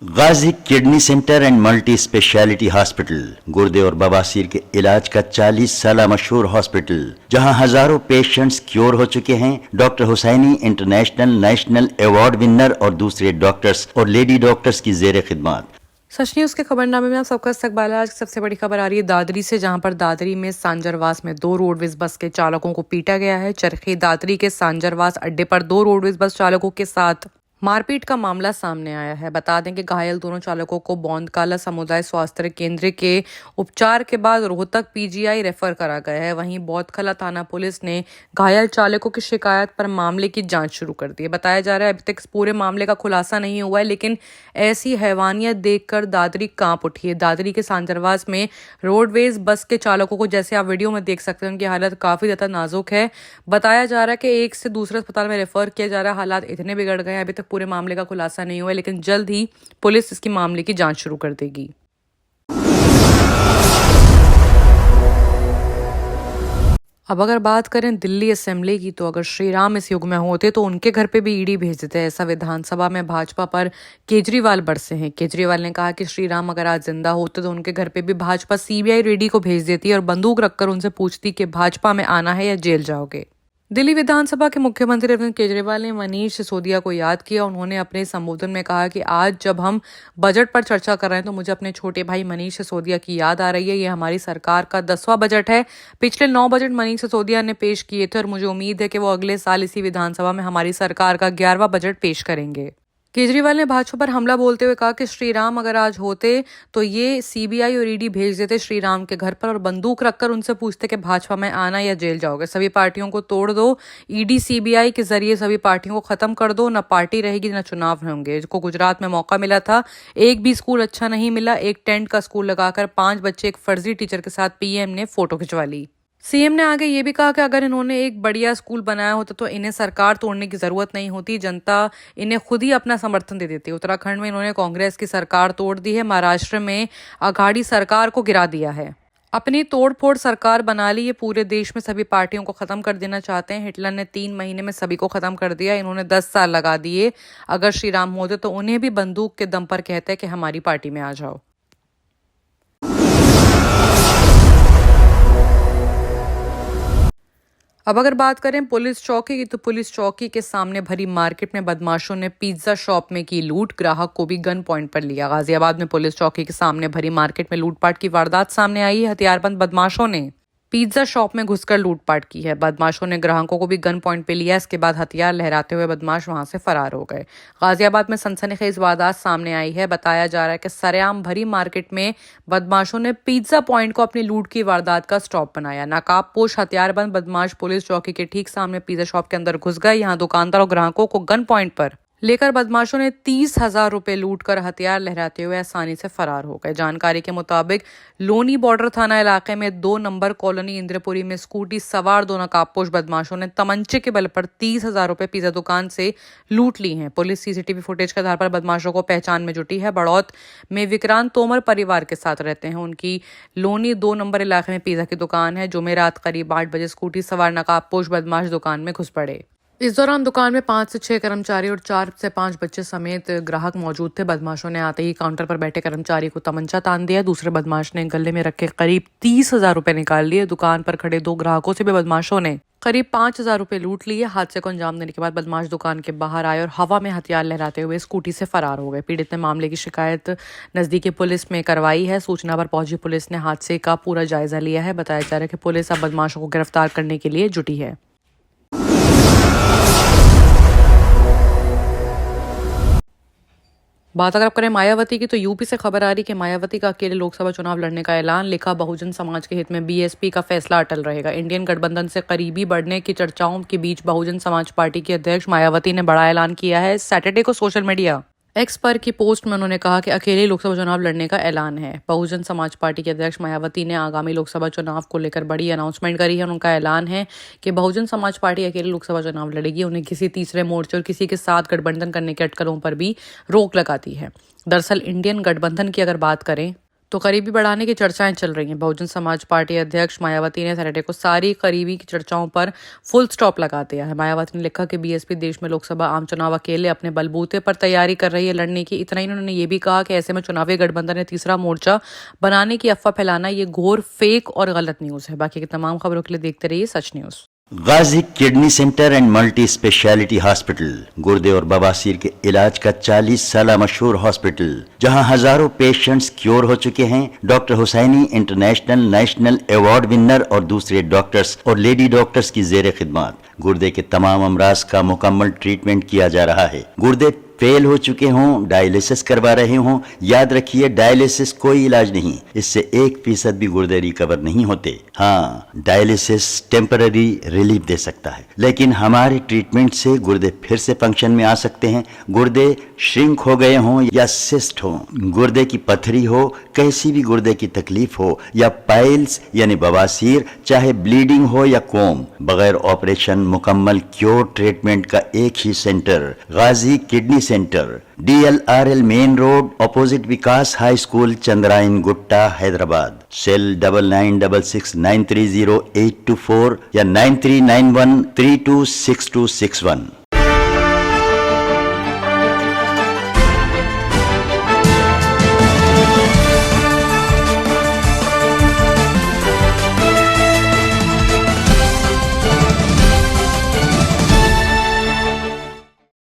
Ghazi kidney centre and multi speciality hospital गुर्दे और बवासीर के इलाज का 40 साल मशहूर हॉस्पिटल, जहां हजारों पेशेंट्स क्योर हो चुके हैं। Doctor Husaini international national award winner और दूसरे डॉक्टर्स और लेडी डॉक्टर्स की जेर खिदमत। सच न्यूज के खबरनामे में आप सबका इस्तकबाल है। आज की सबसे बड़ी खबर आ रही है दादरी से, जहां पर दादरी में सांजरवास में 2 रोडवेज बस के चालकों को पीटा गया है। चरखी दादरी के सांजरवास अड्डे पर 2 रोडवेज बस चालकों के साथ मारपीट का मामला सामने आया है। बता दें कि घायल दोनों चालकों को बौंदकाला समुदाय स्वास्थ्य केंद्र के उपचार के बाद रोहतक पीजीआई रेफर करा गया है। वहीं बौद्धखला थाना पुलिस ने घायल चालकों की शिकायत पर मामले की जांच शुरू कर दी है। बताया जा रहा है अभी तक पूरे मामले का खुलासा नहीं हुआ है, लेकिन ऐसी हैवानियत देखकर दादरी कांप उठी है। दादरी के सांजरवास में रोडवेज बस के चालकों को, जैसे आप वीडियो में देख सकते हैं, उनकी हालत काफी ज्यादा नाजुक है। बताया जा रहा है कि एक से दूसरे अस्पताल में रेफर किया जा रहा है। हालात इतने बिगड़ गए हैं, अभी तक पूरे मामले का खुलासा नहीं हुआ है, लेकिन जल्द ही पुलिस इसकी मामले की जांच शुरू कर देगी। अब अगर बात करें दिल्ली असेंबली की, तो अगर श्री राम इस युग में होते तो उनके घर पे भी ईडी भेज देते। ऐसा विधानसभा में भाजपा पर केजरीवाल बरसे हैं। केजरीवाल ने कहा कि श्री राम अगर आज जिंदा होते तो उनके घर पे भी भाजपा सीबीआई ईडी को भेज देती और बंदूक रखकर उनसे पूछती कि भाजपा में आना है या जेल जाओगे। दिल्ली विधानसभा के मुख्यमंत्री अरविंद केजरीवाल ने मनीष सिसोदिया को याद किया। उन्होंने अपने संबोधन में कहा कि आज जब हम बजट पर चर्चा कर रहे हैं तो मुझे अपने छोटे भाई मनीष सिसोदिया की याद आ रही है। ये हमारी सरकार का 10वां बजट है। पिछले 9 बजट मनीष सिसोदिया ने पेश किए थे और मुझे उम्मीद है कि वो अगले साल इसी विधानसभा में हमारी सरकार का 11वां बजट पेश करेंगे। केजरीवाल ने भाजपा पर हमला बोलते हुए कहा कि श्री राम अगर आज होते तो ये सीबीआई और ईडी भेज देते श्री राम के घर पर और बंदूक रखकर उनसे पूछते कि भाजपा में आना या जेल जाओगे। सभी पार्टियों को तोड़ दो, ईडी सीबीआई के जरिए सभी पार्टियों को खत्म कर दो। न पार्टी रहेगी न चुनाव होंगे। जिसको गुजरात में मौका मिला था, एक भी स्कूल अच्छा नहीं मिला। एक टेंट का स्कूल लगाकर 5 बच्चे एक फर्जी टीचर के साथ पीएम ने फोटो खिंचवा ली। सीएम ने आगे ये भी कहा कि अगर इन्होंने एक बढ़िया स्कूल बनाया होता तो इन्हें सरकार तोड़ने की जरूरत नहीं होती, जनता इन्हें खुद ही अपना समर्थन दे देती। उत्तराखंड में इन्होंने कांग्रेस की सरकार तोड़ दी है। महाराष्ट्र में अघाड़ी सरकार को गिरा दिया है। अपनी तोड़फोड़ सरकार बना ली। ये पूरे देश में सभी पार्टियों को खत्म कर देना चाहते हैं। हिटलर ने 3 महीने में सभी को खत्म कर दिया, इन्होंने 10 साल लगा दिए। अगर श्री राम होते तो उन्हें भी बंदूक के दम पर कहते कि हमारी पार्टी में आ जाओ। अब अगर बात करें पुलिस चौकी की, तो पुलिस चौकी के सामने भरी मार्केट में बदमाशों ने पिज्जा शॉप में की लूट, ग्राहक को भी गन पॉइंट पर लिया। गाजियाबाद में पुलिस चौकी के सामने भरी मार्केट में लूटपाट की वारदात सामने आई है। हथियारबंद बदमाशों ने पिज्जा शॉप में घुसकर लूटपाट की है। बदमाशों ने ग्राहकों को भी गन पॉइंट पे लिया। इसके बाद हथियार लहराते हुए बदमाश वहां से फरार हो गए। गाजियाबाद में सनसनीखेज वारदात सामने आई है। बताया जा रहा है कि सरेआम भरी मार्केट में बदमाशों ने पिज्जा पॉइंट को अपनी लूट की वारदात का स्टॉप बनाया। नकाबपोश हथियारबंद बदमाश पुलिस चौकी के ठीक सामने पिज्जा शॉप के अंदर घुस गए। यहाँ दुकानदार और ग्राहकों को गन पॉइंट पर लेकर बदमाशों ने 30,000 रुपए लूट कर हथियार लहराते हुए आसानी से फरार हो गए। जानकारी के मुताबिक लोनी बॉर्डर थाना इलाके में 2 नंबर कॉलोनी इंद्रपुरी में स्कूटी सवार 2 नकाबपोश बदमाशों ने तमंचे के बल पर 30,000 रुपए पिज्जा दुकान से लूट ली हैं। पुलिस सीसीटीवी फुटेज के आधार पर बदमाशों को पहचान में जुटी है। बड़ौत में विक्रांत तोमर परिवार के साथ रहते हैं। उनकी लोनी 2 नंबर इलाके में पिज्जा की दुकान है। जुमेरात करीब 8 बजे स्कूटी सवार नकाबपोश बदमाश दुकान में घुस पड़े। इस दौरान दुकान में 5 से 6 कर्मचारी और 4 से 5 बच्चे समेत ग्राहक मौजूद थे। बदमाशों ने आते ही काउंटर पर बैठे कर्मचारी को तमंचा तान दिया। दूसरे बदमाश ने गले में रखे करीब 30,000 रुपए निकाल लिए। दुकान पर खड़े 2 ग्राहकों से भी बदमाशों ने करीब 5,000 रुपए लूट लिए। हादसे को अंजाम देने के बाद बदमाश दुकान के बाहर आए और हवा में हथियार लहराते हुए स्कूटी से फरार हो गए। पीड़ित ने मामले की शिकायत नजदीकी पुलिस में करवाई है। सूचना पर पहुंची पुलिस ने हादसे का पूरा जायजा लिया है। बताया जा रहा है कि पुलिस अब बदमाशों को गिरफ्तार करने के लिए जुटी है। बात अगर आप करें मायावती की, तो यूपी से खबर आ रही कि मायावती का अकेले लोकसभा चुनाव लड़ने का ऐलान। लिखा, बहुजन समाज के हित में बीएसपी का फैसला अटल रहेगा। इंडियन गठबंधन से करीबी बढ़ने की चर्चाओं के बीच बहुजन समाज पार्टी की अध्यक्ष मायावती ने बड़ा ऐलान किया है। सैटरडे को सोशल मीडिया एक्स पर की पोस्ट में उन्होंने कहा कि अकेले लोकसभा चुनाव लड़ने का ऐलान है। बहुजन समाज पार्टी के अध्यक्ष मायावती ने आगामी लोकसभा चुनाव को लेकर बड़ी अनाउंसमेंट करी है। उनका ऐलान है कि बहुजन समाज पार्टी अकेले लोकसभा चुनाव लड़ेगी। उन्हें किसी तीसरे मोर्चे और किसी के साथ गठबंधन करने के अटकलों पर भी रोक लगाती है। दरअसल इंडियन गठबंधन की अगर बात करें तो करीबी बढ़ाने की चर्चाएं चल रही हैं। बहुजन समाज पार्टी अध्यक्ष मायावती ने सैटरडे को सारी करीबी की चर्चाओं पर फुल स्टॉप लगा दिया है। मायावती ने लिखा कि बीएसपी देश में लोकसभा आम चुनाव अकेले अपने बलबूते पर तैयारी कर रही है लड़ने की। इतना ही उन्होंने ये भी कहा कि ऐसे में चुनावी गठबंधन ने तीसरा मोर्चा बनाने की अफवाह फैलाना ये घोर फेक और गलत न्यूज है। बाकी की तमाम खबरों के लिए देखते रहिए Sach news. Ghazi kidney centre and multi speciality hospital गुर्दे और बवासीर के इलाज का 40 साल मशहूर हॉस्पिटल, जहां हजारों पेशेंट्स क्योर हो चुके हैं। Doctor Husaini international national award winner और दूसरे डॉक्टर्स और लेडी डॉक्टर्स की जेर खिदमत गुर्दे के तमाम अमराज का मुकम्मल ट्रीटमेंट किया जा रहा है। गुर्दे फेल हो चुके हों, डायलिसिस करवा रहे हों, याद रखिए डायलिसिस कोई इलाज नहीं, इससे 1% भी गुर्दे रिकवर नहीं होते। हाँ, डायलिसिस टेम्पररी रिलीफ दे सकता है, लेकिन हमारे ट्रीटमेंट से गुर्दे फिर से फंक्शन में आ सकते हैं। गुर्दे श्रिंक हो गए हों या सिस्ट हो, गुर्दे की पथरी हो, कैसी भी गुर्दे की तकलीफ हो या पाइल्स यानी बवासीर, चाहे ब्लीडिंग हो या कोम, बगैर ऑपरेशन मुकम्मल क्योर ट्रीटमेंट का एक ही centre Ghazi kidney centre, DLRL main road opposite Vikas high school, Chandrayan Gutta, Hyderabad. Cell 9966930824 या 9391326261।